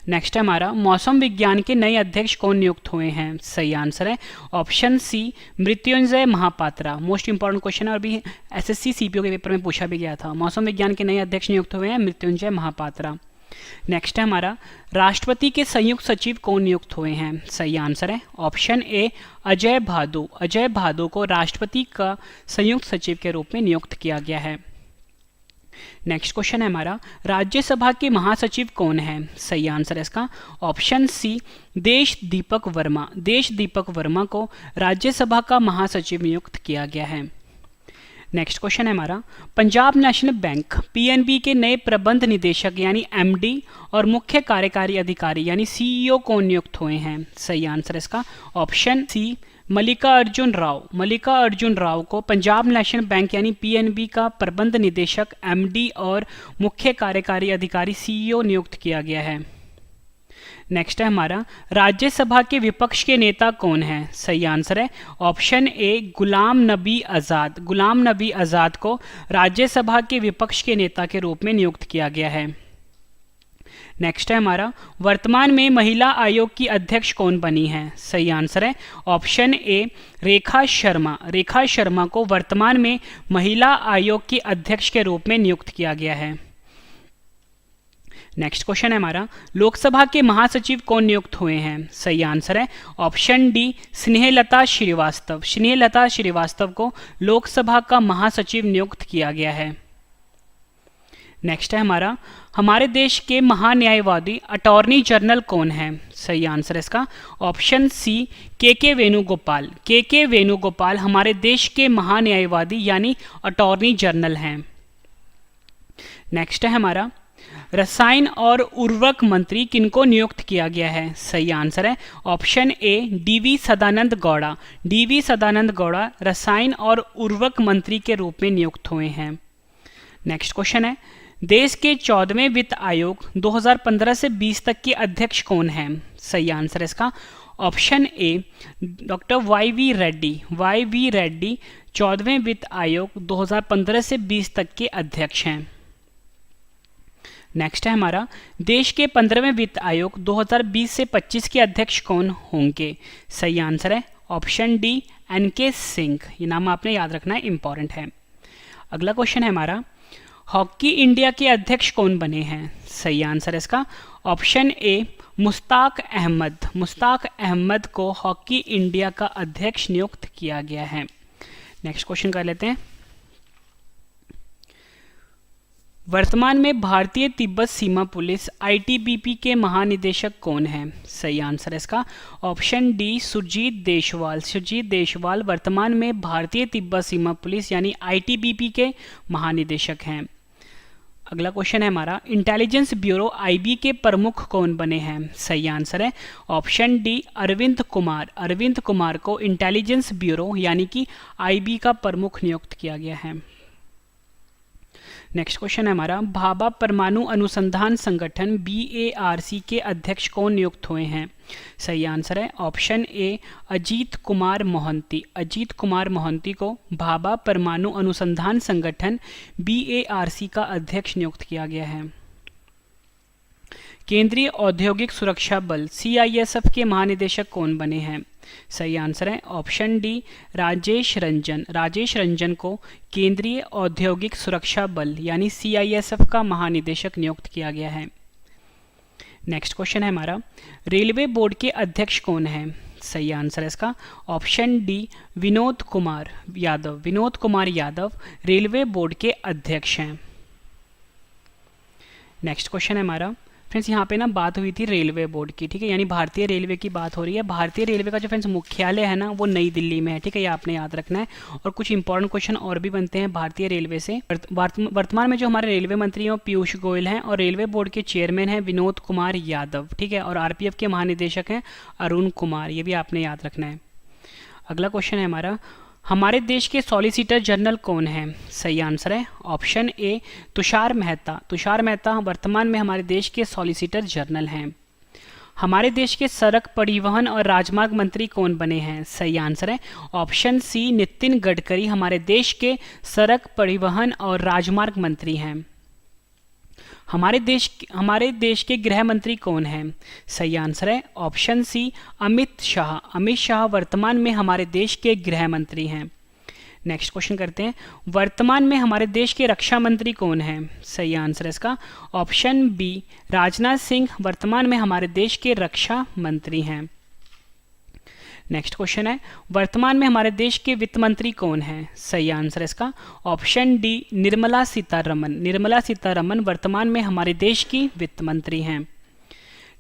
नेक्स्ट है हमारा, मौसम विज्ञान के नए अध्यक्ष कौन नियुक्त हुए हैं? सही आंसर है option C, Mrutyunjay Mohapatra. Most important question है और भी SSC CPO के पेपर में पूछा भी गया था। मौसम विज्ञान के नए अध्यक्ष नियुक्त हुए हैं मृत्युंजय महापात्रा। नेक्स्ट है हमारा, राष्ट्रपति के संयुक्त सचिव कौन नियुक्त हुए हैं? सही आंसर है ऑप्शन ए, अजय भादु। अजय भादु को राष्ट्रपति का संयुक्त सचिव के रूप में नियुक्त किया गया है। नेक्स्ट क्वेश्चन है हमारा, राज्यसभा के महासचिव कौन है? सही आंसर है इसका ऑप्शन सी, देश दीपक वर्मा। देश दीपक वर्मा को राज्यसभा का महासचिव नियुक्त किया गया है। नेक्स्ट क्वेश्चन है हमारा, पंजाब नेशनल बैंक PNB के नए प्रबंध निदेशक यानी MD और मुख्य कार्यकारी अधिकारी यानी CEO कौन नियुक्त हुए हैं? सही आंसर है इसका ऑप्शन सी, मल्लिका अर्जुन राव। मल्लिका अर्जुन राव को पंजाब नेशनल बैंक यानी PNB का प्रबंध निदेशक MD और मुख्य कार्यकारी अधिकारी CEO नियुक्त किया गया है। नेक्स्ट है हमारा, राज्यसभा के विपक्ष के नेता कौन है? सही आंसर है ऑप्शन ए, गुलाम नबी आज़ाद। गुलाम नबी आज़ाद को राज्यसभा के विपक्ष के नेता के रूप में नियुक्त किया गया है। नेक्स्ट है हमारा, वर्तमान में महिला आयोग की अध्यक्ष कौन बनी है? सही आंसर है ऑप्शन ए, रेखा शर्मा। रेखा शर्मा को वर्तमान में महिला आयोग की अध्यक्ष के रूप में नियुक्त किया गया है। नेक्स्ट क्वेश्चन है हमारा, लोकसभा के महासचिव कौन नियुक्त हुए हैं? सही आंसर है ऑप्शन डी, स्नेहलता श्रीवास्तव। स्नेहलता श्रीवास्तव को लोकसभा का महासचिव नियुक्त किया गया है। नेक्स्ट है हमारा, हमारे देश के महान्यायवादी अटॉर्नी जनरल कौन है? सही आंसर है इसका ऑप्शन सी, के वेणुगोपाल। के वेणुगोपाल हमारे देश के महान्यायवादी यानी अटॉर्नी जनरल हैं। नेक्स्ट है हमारा, रसायन और उर्वरक मंत्री किनको नियुक्त किया गया है? सही आंसर है option A, DV Sadananda Gowda. DV Sadananda Gowda रसायन और उर्वरक मंत्री के रूप में नियुक्त हुए हैं। नेक्स्ट क्वेश्चन है, देश के 14वें वित्त आयोग 2015 से 20 तक के अध्यक्ष कौन हैं? सही आंसर है इसका option A, doctor Y V. Reddy. Y V. Reddy 14वें वित्त आयोग 2015 से 20 तक के अध्यक्ष हैं। नेक्स्ट है हमारा, देश के 15वें वित्त आयोग 2020 से 25 के अध्यक्ष कौन होंगे? सही आंसर है ऑप्शन डी, एन.के. सिंह। ये नाम आपने याद रखना है, इंपॉर्टेंट है। अगला क्वेश्चन है हमारा, हॉकी इंडिया के अध्यक्ष कौन बने हैं? सही आंसर है इसका ऑप्शन ए, मुश्ताक अहमद। मुश्ताक अहमद को हॉकी इंडिया का अध्यक्ष नियुक्त किया गया है। नेक्स्ट क्वेश्चन कर लेते हैं, वर्तमान में भारतीय तिब्बत सीमा पुलिस आईटीबीपी के महानिदेशक कौन है? सही आंसर है इसका ऑप्शन डी, सुरजीत देशवाल। सुरजीत देशवाल वर्तमान में भारतीय तिब्बत सीमा पुलिस यानी आईटीबीपी के महानिदेशक हैं। अगला क्वेश्चन है हमारा, इंटेलिजेंस ब्यूरो आईबी के प्रमुख कौन बने हैं? सही आंसर है ऑप्शन डी, अरविंद कुमार। अरविंद कुमार को इंटेलिजेंस ब्यूरो यानी कि आईबी का प्रमुख नियुक्त किया गया है। नेक्स्ट क्वेश्चन है हमारा, भाभा परमाणु अनुसंधान संगठन BARC के अध्यक्ष कौन नियुक्त हुए हैं? सही आंसर है ऑप्शन ए, अजीत कुमार मोहंती। अजीत कुमार मोहंती को भाभा परमाणु अनुसंधान संगठन BARC का अध्यक्ष नियुक्त किया गया है। केंद्रीय औद्योगिक सुरक्षा बल CISF के महानिदेशक कौन बने हैं? सही आंसर है ऑप्शन डी, राजेश रंजन। राजेश रंजन को केंद्रीय औद्योगिक सुरक्षा बल यानी CISF का महानिदेशक नियुक्त किया गया है। नेक्स्ट क्वेश्चन है हमारा, रेलवे बोर्ड के अध्यक्ष कौन है? सही आंसर है इसका option D, Vinod Kumar Yadav. Vinod Kumar Yadav railway board के अध्यक्ष हैं। नेक्स्ट क्वेश्चन है हमारा, फ्रेंड्स यहाँ पे ना बात हुई थी रेलवे बोर्ड की, ठीक है, यानी भारतीय रेलवे की बात हो रही है। भारतीय रेलवे का जो फ्रेंड्स मुख्यालय है ना वो नई दिल्ली में है, ठीक है, ये आपने याद रखना है। और कुछ इंपॉर्टेंट क्वेश्चन और भी बनते हैं भारतीय रेलवे से। वर्तमान में जो हमारे रेलवे मंत्री हैं पीयूष गोयल हैं और रेलवे बोर्ड के चेयरमैन हैं विनोद कुमार यादव, ठीक है, और RPF के महानिदेशक हैं अरुण कुमार, ये भी आपने याद रखना है। अगला क्वेश्चन है हमारा, हमारे देश के सॉलिसिटर जनरल कौन है? सही आंसर है ऑप्शन ए, तुषार मेहता। तुषार मेहता वर्तमान में हमारे देश के सॉलिसिटर जनरल हैं। हमारे देश के सड़क परिवहन और राजमार्ग मंत्री कौन बने हैं? सही आंसर है ऑप्शन सी, नितिन गडकरी हमारे देश के सड़क परिवहन और राजमार्ग मंत्री हैं। हमारे देश के गृह मंत्री कौन हैं? सही आंसर है ऑप्शन सी, अमित शाह। अमित शाह वर्तमान में हमारे देश के गृह मंत्री हैं। नेक्स्ट क्वेश्चन करते हैं, वर्तमान में हमारे देश के रक्षा मंत्री कौन हैं? सही आंसर है इसका ऑप्शन बी, राजनाथ सिंह वर्तमान में हमारे देश के रक्षा मंत्री हैं। नेक्स्ट क्वेश्चन है, वर्तमान में हमारे देश के वित्त मंत्री कौन हैं? सही आंसर है इसका ऑप्शन डी, निर्मला सीतारमन। निर्मला सीतारमन वर्तमान में हमारे देश की वित्त मंत्री हैं।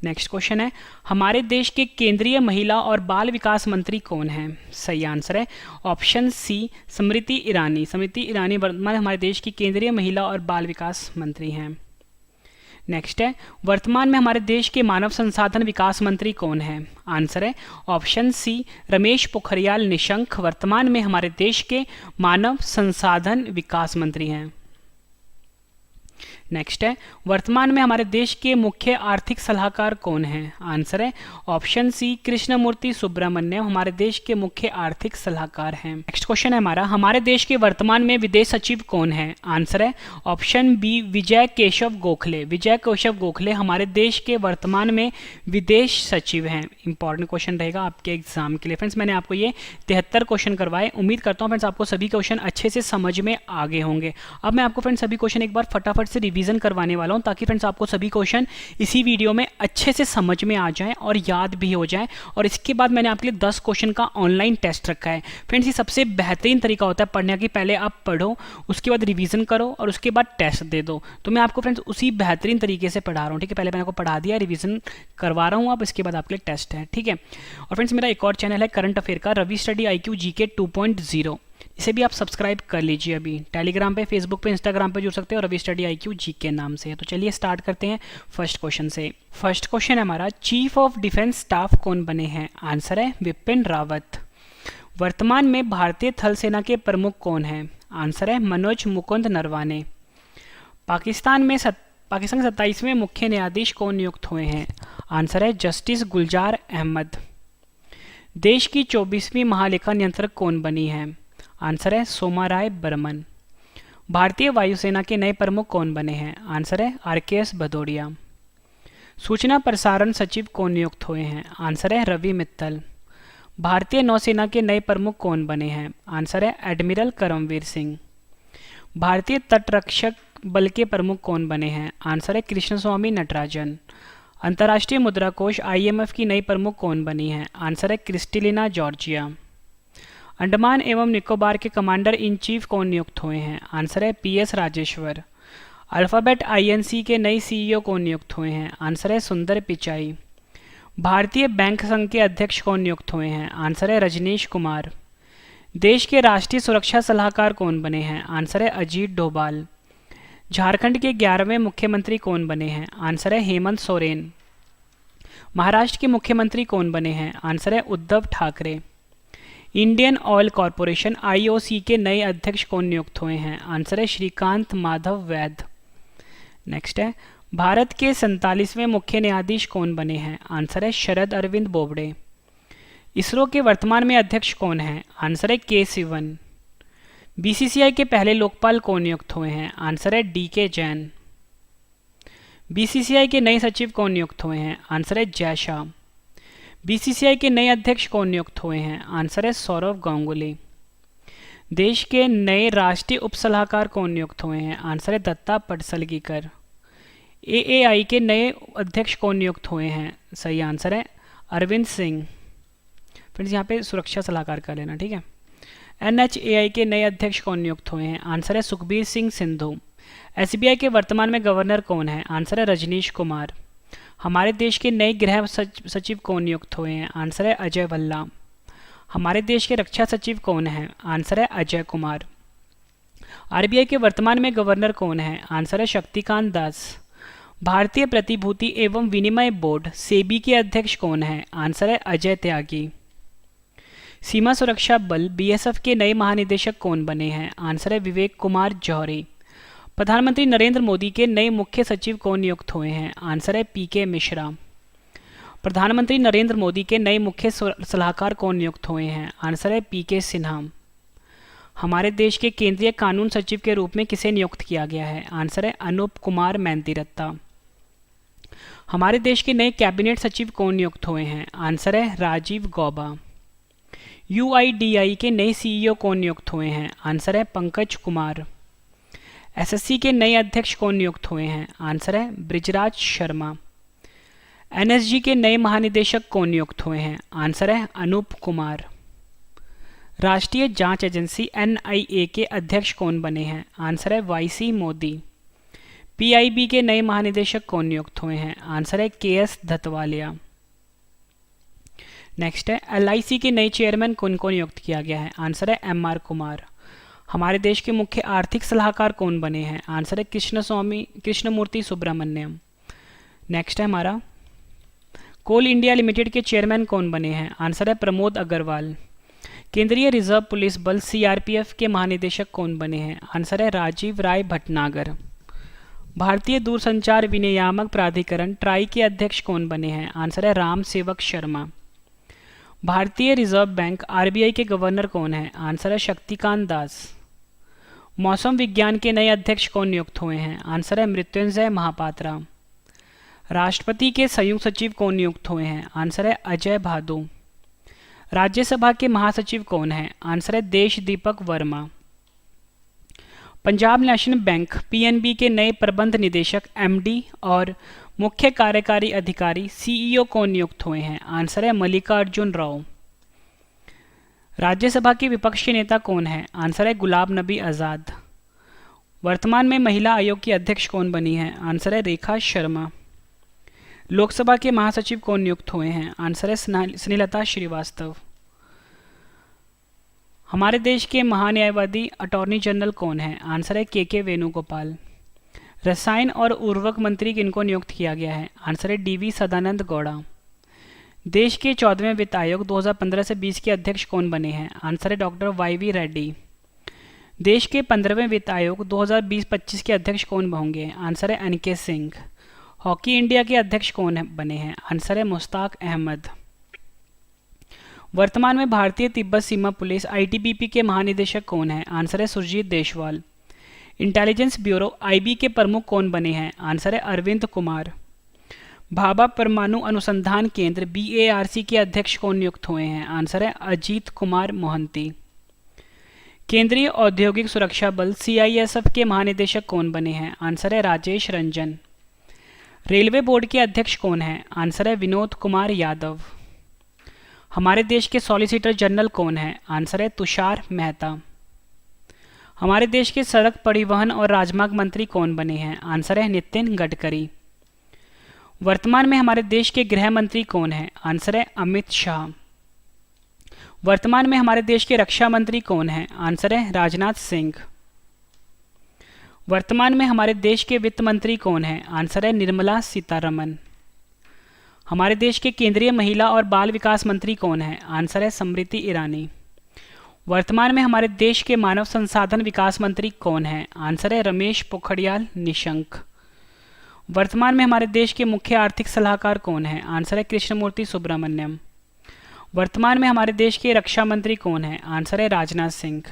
नेक्स्ट क्वेश्चन है, हमारे देश के केंद्रीय महिला और बाल विकास मंत्री कौन हैं? सही आंसर है ऑप्शन सी, स्मृति ईरानी। स्मृति ईरानी वर्तमान हमारे देश की केंद्रीय महिला और बाल विकास मंत्री हैं। नेक्स्ट है, वर्तमान में हमारे देश के मानव संसाधन विकास मंत्री कौन है? आंसर है ऑप्शन सी, रमेश पोखरियाल निशंक वर्तमान में हमारे देश के मानव संसाधन विकास मंत्री हैं। नेक्स्ट है, वर्तमान में हमारे देश के मुख्य आर्थिक सलाहकार कौन हैं? आंसर है ऑप्शन सी, कृष्णमूर्ति सुब्रमण्यम हमारे देश के मुख्य आर्थिक सलाहकार हैं। नेक्स्ट क्वेश्चन है हमारा, हमारे देश के वर्तमान में विदेश सचिव कौन है? आंसर है ऑप्शन बी, विजय केशव गोखले। विजय केशव गोखले हमारे देश के वर्तमान में विदेश सचिव हैं। इंपॉर्टेंट क्वेश्चन रहेगा आपके एग्जाम के लिए। फ्रेंड्स मैंने आपको ये 73 क्वेश्चन करवाए, उम्मीद करता हूँ फ्रेंड्स आपको सभी क्वेश्चन अच्छे से समझ में आ गए होंगे। अब मैं आपको फ्रेंड्स सभी क्वेश्चन एक बार फटाफट से रिवीजन रिवीजन करवाने वाला हूँ, ताकि फ्रेंड्स आपको सभी क्वेश्चन इसी वीडियो में अच्छे से समझ में आ जाएं और याद भी हो जाएं। और इसके बाद मैंने आपके लिए 10 क्वेश्चन का ऑनलाइन टेस्ट रखा है। फ्रेंड्स ये सबसे बेहतरीन तरीका होता है पढ़ने की, पहले आप पढ़ो, उसके बाद रिवीजन करो और उसके बाद टेस्ट दे दो। तो मैं आपको फ्रेंड्स उसी बेहतरीन तरीके से पढ़ा रहा हूँ, ठीक है। पहले मैंने आपको पढ़ा दिया, रिवीजन करवा रहा हूँ, अब इसके बाद आपके लिए टेस्ट है, ठीक है। और फ्रेंड्स मेरा एक और चैनल है करंट अफेयर का, रवि स्टडी IQ GK 2.0, इसे भी आप सब्सक्राइब कर लीजिए। अभी टेलीग्राम पे, फेसबुक पे, इंस्टाग्राम पे जुड़ सकते हो रवि स्टडी IQ GK नाम से। तो चलिए स्टार्ट करते हैं फर्स्ट क्वेश्चन से। फर्स्ट क्वेश्चन है हमारा, चीफ ऑफ डिफेंस स्टाफ कौन बने हैं? आंसर है विपिन रावत। वर्तमान में भारतीय थल सेना के प्रमुख कौन हैं? आंसर है मनोज मुकुंद नरवाने। पाकिस्तान के 27वें मुख्य न्यायाधीश कौन नियुक्त हुए हैं? आंसर है जस्टिस गुलजार अहमद। देश की 24वीं महालेखा नियंत्रक कौन बनी है? आंसर है सोमा राय बर्मन। भारतीय वायुसेना के नए प्रमुख कौन बने हैं? आंसर है RKS भदौरिया। सूचना प्रसारण सचिव कौन नियुक्त हुए हैं? आंसर है रवि मित्तल। भारतीय नौसेना के नए प्रमुख कौन बने हैं? आंसर है एडमिरल करमवीर सिंह। भारतीय तटरक्षक बल के प्रमुख कौन बने हैं? आंसर है कृष्णस्वामी नटराजन। अंतर्राष्ट्रीय मुद्रा कोष IMF की नई प्रमुख कौन बनी है? आंसर है क्रिस्टेलिना जॉर्जिया। अंडमान एवं निकोबार के कमांडर इन चीफ कौन नियुक्त हुए हैं? आंसर है PS राजेश्वर। अल्फाबेट INC के नए CEO कौन नियुक्त हुए हैं? आंसर है सुंदर पिचाई। भारतीय बैंक संघ के अध्यक्ष कौन नियुक्त हुए हैं? आंसर है रजनीश कुमार। देश के राष्ट्रीय सुरक्षा सलाहकार कौन बने हैं? आंसर है अजीत डोभाल। झारखंड के 11वें मुख्यमंत्री कौन बने हैं? आंसर है हेमंत सोरेन। महाराष्ट्र के मुख्यमंत्री कौन बने हैं? आंसर है Uddhav Thackeray. Indian oil corporation IOC के नए अध्यक्ष कौन नियुक्त हुए हैं? आंसर है श्रीकांत माधव वैद। नेक्स्ट है, भारत के 47वें मुख्य न्यायाधीश कौन बने हैं? आंसर है शरद अरविंद बोबडे। इसरो के वर्तमान में अध्यक्ष कौन है? आंसर है K सिवन। BCCI के पहले लोकपाल कौन नियुक्त हुए हैं? आंसर है DK जैन। BCCI के नए सचिव कौन नियुक्त हुए हैं? आंसर है जय शाह। BCCI के नए अध्यक्ष कौन नियुक्त हुए हैं? आंसर है सौरव गांगुली। देश के नए राष्ट्रीय उप सलाहकार कौन नियुक्त हुए हैं? आंसर है दत्ता पडसलगीकर। AAI के नए अध्यक्ष कौन नियुक्त हुए हैं? सही आंसर है अरविंद सिंह। फ्रेंड्स यहाँ पे सुरक्षा सलाहकार कर लेना, ठीक है। NHAI के नए अध्यक्ष कौन नियुक्त हुए हैं? आंसर है सुखबीर सिंह सिंधु। SBI के वर्तमान में गवर्नर कौन है? आंसर है रजनीश कुमार। हमारे देश के नए गृह सचिव कौन नियुक्त हुए हैं? आंसर है अजय भल्ला। हमारे देश के रक्षा सचिव कौन है? आंसर है अजय कुमार। RBI के वर्तमान में गवर्नर कौन है? आंसर है शक्तिकांत दास। भारतीय प्रतिभूति एवं विनिमय बोर्ड SEBI के अध्यक्ष कौन है? आंसर है अजय त्यागी। सीमा सुरक्षा बल BSF के नए महानिदेशक कौन बने हैं? आंसर है विवेक कुमार जौहरी। प्रधानमंत्री नरेंद्र मोदी के नए मुख्य सचिव कौन नियुक्त हुए हैं? आंसर है PK मिश्रा। प्रधानमंत्री नरेंद्र मोदी के नए मुख्य सलाहकार कौन नियुक्त हुए हैं? आंसर है PK सिन्हा। हमारे देश के केंद्रीय कानून सचिव के रूप में किसे नियुक्त किया गया है? आंसर है अनूप कुमार मेहंदीरत्ता। हमारे देश के नए कैबिनेट सचिव कौन नियुक्त हुए हैं? आंसर है राजीव गौबा। UIDAI के नए CEO कौन नियुक्त हुए हैं? आंसर है पंकज कुमार। SSC के नए अध्यक्ष कौन नियुक्त हुए हैं? आंसर है ब्रिजराज शर्मा। NSG के नए महानिदेशक कौन नियुक्त हुए हैं? आंसर है अनूप कुमार। राष्ट्रीय जांच एजेंसी NIA के अध्यक्ष कौन बने हैं? आंसर है YC मोदी। PIB के नए महानिदेशक कौन नियुक्त हुए हैं? आंसर है KS धतवालिया। नेक्स्ट है, LIC के नए चेयरमैन कौन को नियुक्त किया गया है? आंसर है MR कुमार। हमारे देश के मुख्य आर्थिक सलाहकार कौन बने हैं? आंसर है कृष्णमूर्ति सुब्रमण्यम। नेक्स्ट है हमारा, कोल इंडिया लिमिटेड के चेयरमैन कौन बने हैं? आंसर है प्रमोद अग्रवाल। केंद्रीय रिजर्व पुलिस बल CRPF के महानिदेशक कौन बने हैं? आंसर है राजीव राय भटनागर। भारतीय दूरसंचार विनियामक प्राधिकरण ट्राई के अध्यक्ष कौन बने हैं? आंसर है राम सेवक शर्मा। भारतीय रिजर्व बैंक RBI के गवर्नर कौन है? आंसर है शक्तिकांत दास। मौसम विज्ञान के नए अध्यक्ष कौन नियुक्त हुए हैं? आंसर है मृत्युंजय महापात्रा। राष्ट्रपति के संयुक्त सचिव कौन नियुक्त हुए हैं? आंसर है अजय भादु। राज्यसभा के महासचिव कौन है? आंसर है Desh Deepak Verma. Punjab National Bank PNB के नए प्रबंध निदेशक एमडी और मुख्य कार्यकारी अधिकारी सीईओ कौन नियुक्त हुए हैं? आंसर है मल्लिकार्जुन राव। राज्यसभा के विपक्ष के नेता कौन है? आंसर है गुलाम नबी आज़ाद। वर्तमान में महिला आयोग की अध्यक्ष कौन बनी है? आंसर है रेखा शर्मा। लोकसभा के महासचिव कौन नियुक्त हुए हैं? आंसर है स्नेहलता श्रीवास्तव। हमारे देश के महान्यायवादी अटॉर्नी जनरल कौन है? आंसर है के वेणुगोपाल। रसायन और उर्वरक मंत्री किनको नियुक्त किया गया है? आंसर है डीवी सदानंद गौड़ा। देश के 14वें वित्त आयोग 2015 से 20 के अध्यक्ष कौन बने हैं? आंसर है डॉक्टर वाईवी रेड्डी। देश के 15वें वित्त आयोग 2020-25 के अध्यक्ष कौन होंगे? आंसर है एनके सिंह। हॉकी इंडिया के अध्यक्ष कौन बने हैं? आंसर है मुश्ताक अहमद। वर्तमान में भारतीय तिब्बत सीमा पुलिस आईटीबीपी के महानिदेशक कौन है? आंसर है Surjit Deswal. Intelligence bureau IB के प्रमुख कौन बने हैं? आंसर है अरविंद कुमार। भाभा परमाणु अनुसंधान केंद्र बीएआरसी के अध्यक्ष कौन नियुक्त हुए हैं? आंसर है अजीत कुमार मोहंती। केंद्रीय औद्योगिक सुरक्षा बल सीआईएसएफ के महानिदेशक कौन बने हैं? आंसर है राजेश रंजन। रेलवे बोर्ड के अध्यक्ष कौन है? आंसर है विनोद कुमार यादव। हमारे देश के सॉलिसिटर जनरल कौन है? आंसर है तुषार मेहता। हमारे देश के सड़क परिवहन और राजमार्ग मंत्री कौन बने हैं? आंसर है नितिन गडकरी। वर्तमान में हमारे देश के गृह मंत्री कौन है? आंसर है अमित शाह। वर्तमान में हमारे देश के रक्षा मंत्री कौन है? आंसर है राजनाथ सिंह। वर्तमान में हमारे देश के वित्त मंत्री कौन है? आंसर है निर्मला सीतारमन। हमारे देश के केंद्रीय महिला और बाल विकास मंत्री कौन है? आंसर है स्मृति ईरानी। वर्तमान में हमारे देश के मानव संसाधन विकास मंत्री कौन है? आंसर है रमेश पोखरियाल निशंक। वर्तमान में हमारे देश के मुख्य आर्थिक सलाहकार कौन है? आंसर है कृष्णमूर्ति सुब्रमण्यम। वर्तमान में हमारे देश के रक्षा मंत्री कौन है? आंसर है राजनाथ सिंह।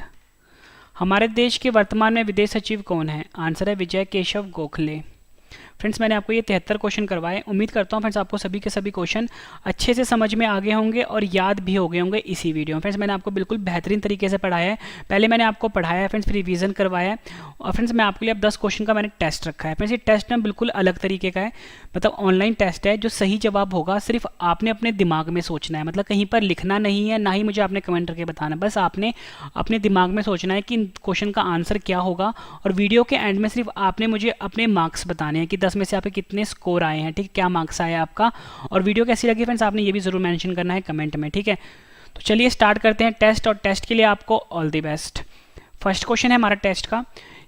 हमारे देश के वर्तमान में विदेश सचिव कौन है? आंसर है विजय केशव गोखले। फ्रेंड्स, मैंने आपको ये 73 क्वेश्चन करवाए। उम्मीद करता हूँ फ्रेंड्स आपको सभी के सभी क्वेश्चन अच्छे से समझ में आ गए होंगे और याद भी हो गए होंगे इसी वीडियो में। फ्रेंड्स, मैंने आपको बिल्कुल बेहतरीन तरीके से पढ़ाया है। पहले मैंने आपको पढ़ाया है फ्रेंड्स, फिर रिवीजन करवाया है और फ्रेंड्स मैं आपके लिए अब 10 क्वेश्चन का मैंने टेस्ट रखा है। फ्रेंड्स, ये टेस्ट में बिल्कुल अलग तरीके का है, मतलब ऑनलाइन टेस्ट है। जो सही जवाब होगा सिर्फ आपने अपने दिमाग में सोचना है, मतलब कहीं पर लिखना नहीं है, ना ही मुझे आपने कमेंट करके बताना। बस आपने अपने दिमाग में सोचना है कि क्वेश्चन का आंसर क्या होगा और वीडियो के एंड में सिर्फ आपने मुझे अपने मार्क्स बताने हैं कि 10 में से आपके कितने स्कोर आए हैं, ठीक, क्या मार्क्स आया आपका। और वीडियो कैसी लगी फ्रेंड्स आपने ये भी जरूर मेंशन करना है कमेंट में, ठीक है। तो चलिए स्टार्ट करते हैं टेस्ट, और टेस्ट के लिए आपको all the best. First question है हमारा टेस्ट का,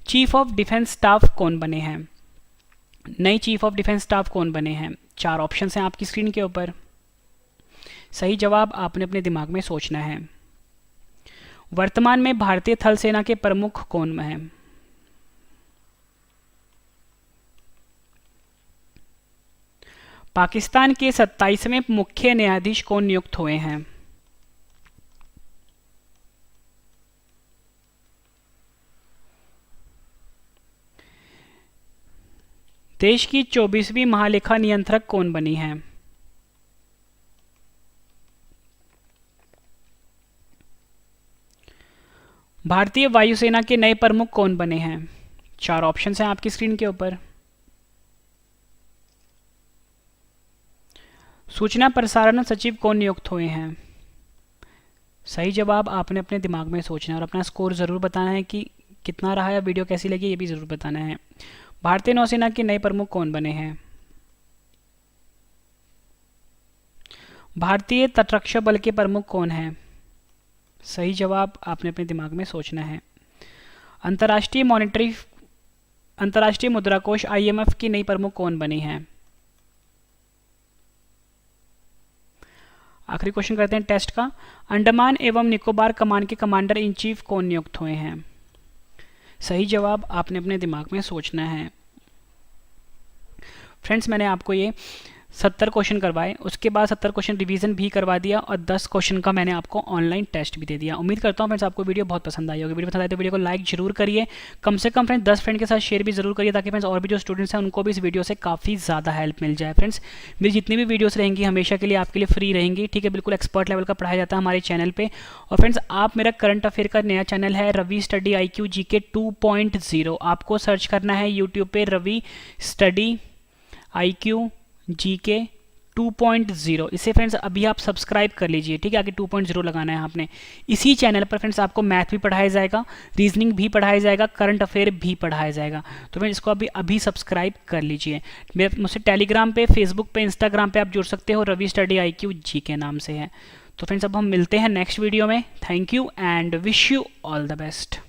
चीफ ऑफ डिफेंस स्टाफ कौन बने हैं? नई चीफ ऑफ डिफेंस स्टाफ कौन बने हैं? 4 ऑप्शन हैं आपकी स्क्रीन के ऊपर। सही जवाब आपने अपने दिमाग में सोचना है। वर्तमान में भारतीय थल सेना के प्रमुख कौन हैं? पाकिस्तान के 27वें मुख्य न्यायाधीश कौन नियुक्त हुए हैं? देश की 24वीं महालेखा नियंत्रक कौन बनी है? भारतीय वायुसेना के नए प्रमुख कौन बने हैं? 4 ऑप्शन हैं आपकी स्क्रीन के ऊपर। सूचना प्रसारण सचिव कौन नियुक्त हुए हैं? सही जवाब आपने अपने दिमाग में सोचना है और अपना स्कोर ज़रूर बताना है कि कितना रहा है। वीडियो कैसी लगी ये भी ज़रूर बताना है। भारतीय नौसेना के नए प्रमुख कौन बने हैं? भारतीय तटरक्षक बल के प्रमुख कौन हैं? सही जवाब आपने अपने दिमाग में सोचना है। अंतर्राष्ट्रीय मुद्रा कोष IMF की नई प्रमुख कौन बनी है? आखिरी क्वेश्चन करते हैं टेस्ट का, अंडमान एवं निकोबार कमान के कमांडर इन चीफ कौन नियुक्त हुए हैं? सही जवाब आपने अपने दिमाग में सोचना है। फ्रेंड्स, मैंने आपको ये 70 क्वेश्चन करवाए, उसके बाद 70 क्वेश्चन रिवीजन भी करवा दिया और 10 क्वेश्चन का मैंने आपको ऑनलाइन टेस्ट भी दे दिया। उम्मीद करता हूँ फ्रेंड्स आपको वीडियो बहुत पसंद आई होगी। वीडियो पसंद आए तो वीडियो को लाइक जरूर करिए, कम से कम फ्रेंड्स 10 फ्रेंड के साथ शेयर भी जरूर करिए, ताकि फ्रेंड्स और भी जो स्टूडेंट्स हैं उनको भी इस वीडियो से काफ़ी ज़्यादा हेल्प मिल जाए। फ्रेंड्स मेरी जितनी भी वीडियोस रहेंगी हमेशा के लिए आपके लिए फ्री रहेंगी, ठीक है, बिल्कुल एक्सपर्ट लेवल का पढ़ाया जाता है हमारे चैनल पे। और फ्रेंड्स आप मेरा करंट अफेयर का नया चैनल है रवि स्टडी IQ GK 2.0, आपको सर्च करना है यूट्यूब पे रवि स्टडी IQ GK 2.0। इसे फ्रेंड्स अभी आप सब्सक्राइब कर लीजिए, ठीक है, आगे 2.0 लगाना है आपने। इसी चैनल पर फ्रेंड्स आपको मैथ भी पढ़ाया जाएगा, रीजनिंग भी पढ़ाया जाएगा, करंट अफेयर भी पढ़ाया जाएगा। तो फ्रेंड्स इसको अभी सब्सक्राइब कर लीजिए। मेरे मुझसे टेलीग्राम पे, फेसबुक पे, इंस्टाग्राम पे आप जुड़ सकते हो, रवि स्टडी IQ GK नाम से है। तो फ्रेंड्स अब हम मिलते हैं नेक्स्ट वीडियो में। Thank you and wish you all the best.